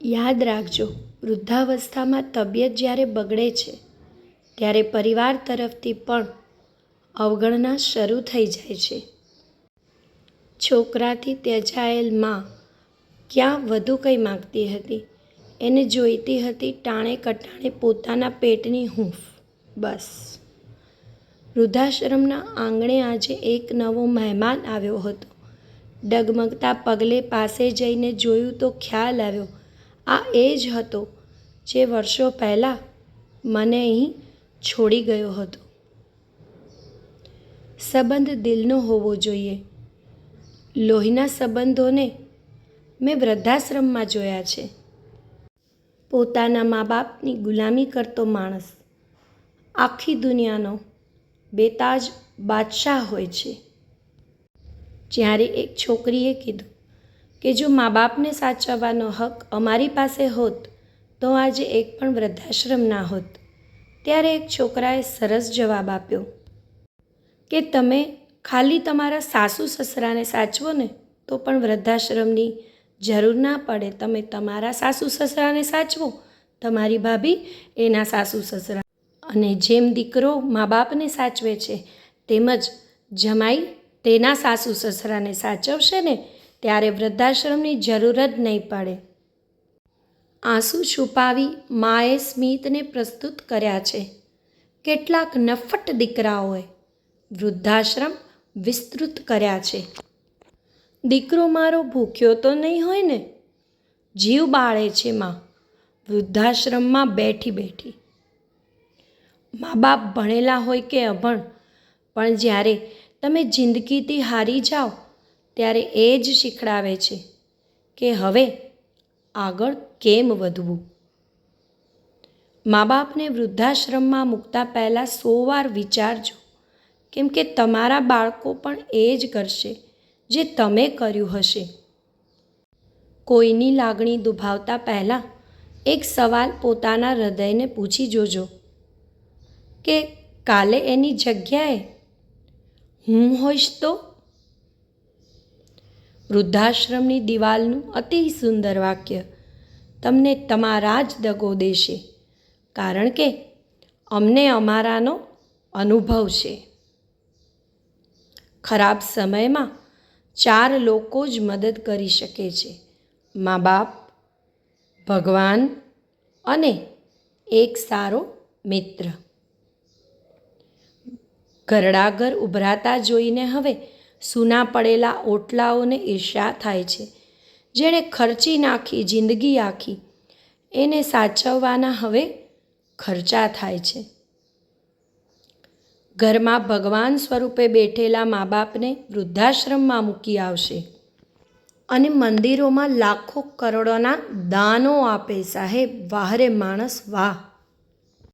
યાદ રાખજો, વૃદ્ધાવસ્થામાં તબિયત જ્યારે બગડે છે ત્યારે પરિવાર તરફથી પણ અવગણના શરૂ થઈ જાય છે. છોકરાથી ત્યજાયેલ માં ક્યાં વધુ કંઈ માગતી હતી? એને જોઈતી હતી ટાણે કટાણે પોતાના પેટની હૂંફ, બસ. વૃદ્ધાશ્રમના આંગણે આજે એક નવો મહેમાન આવ્યો હતો. ડગમગતા પગલે પાસે જઈને જોયું તો ખ્યાલ આવ્યો, આ એ જ હતો જે વર્ષો પહેલાં મને અહીં છોડી ગયો હતો. સંબંધ દિલનો હોવો જોઈએ. લોહીના સંબંધોને મેં વૃદ્ધાશ્રમમાં જોયા છે. પોતાના મા બાપની ગુલામી કરતો માણસ આખી દુનિયાનો બેતાજ બાદશાહ હોય છે. જ્યારે એક છોકરીએ કીધું કે જો મા બાપને સાચવવાનો હક અમારી પાસે હોત તો આજે એક પણ વૃદ્ધાશ્રમ ના હોત, ત્યારે એક છોકરાએ સરસ જવાબ આપ્યો કે તમે ખાલી તમારા સાસુ સસરાને સાચવો ને તો પણ વૃદ્ધાશ્રમની જરૂર ના પડે. તમે તમારા સાસુ સસરાને સાચવો, તમારી ભાભી એના સાસુ સસરા, અને જેમ દીકરો મા બાપને સાચવે છે તેમજ જમાઈ તેના સાસુ સસરાને સાચવશે ને ત્યારે વૃદ્ધાશ્રમની જરૂર જ નહીં પડે. આંસુ છુપાવી માએ સ્મિતને પ્રસ્તુત કર્યા છે. કેટલાક નફ્ફટ દીકરાઓએ વૃદ્ધાશ્રમ વિસ્તૃત કર્યા છે. દીકરો મારો ભૂખ્યો તો નહીં હોય ને? જીવ બાળે છે માં વૃદ્ધાશ્રમમાં બેઠી બેઠી. મા બાપ ભણેલા હોય કે અભણ, પણ જ્યારે તમે જિંદગીથી હારી જાઓ ત્યારે એ જ શીખડાવે છે કે હવે આગળ કેમ વધવું. મા બાપને વૃદ્ધાશ્રમમાં મૂકતા પહેલાં 100 વાર વિચારજો, કેમ કે તમારા બાળકો પણ એ જ કરશે જે તમે કર્યું હશે. કોઈની લાગણી દુભાવતા પહેલાં એક સવાલ પોતાના હૃદયને પૂછી જોજો કે કાલે એની જગ્યાએ હું હોઈશ તો? વૃદ્ધાશ્રમની દિવાલનું અતિ સુંદર વાક્ય તમને તમારા જ દગો દેશે, કારણ કે અમને અમારાનો અનુભવ છે. ખરાબ સમયમાં 4 લોકો જ મદદ કરી શકે છે: મા બાપ, ભગવાન અને એક સારો મિત્ર. ઘરડા ઘર ઉભરાતા જોઈને હવે સૂના પડેલા ઓટલાઓને ઈર્ષ્યા થાય છે. જેણે ખર્ચી નાખી જિંદગી આખી, એને સાચવવાના હવે ખર્ચા થાય છે. ઘરમાં ભગવાન સ્વરૂપે બેઠેલા મા બાપને વૃદ્ધાશ્રમમાં મૂકી આવશે અને મંદિરોમાં લાખો કરોડોના દાનો આપે. સાહેબ, વાહ રે માણસ વાહ!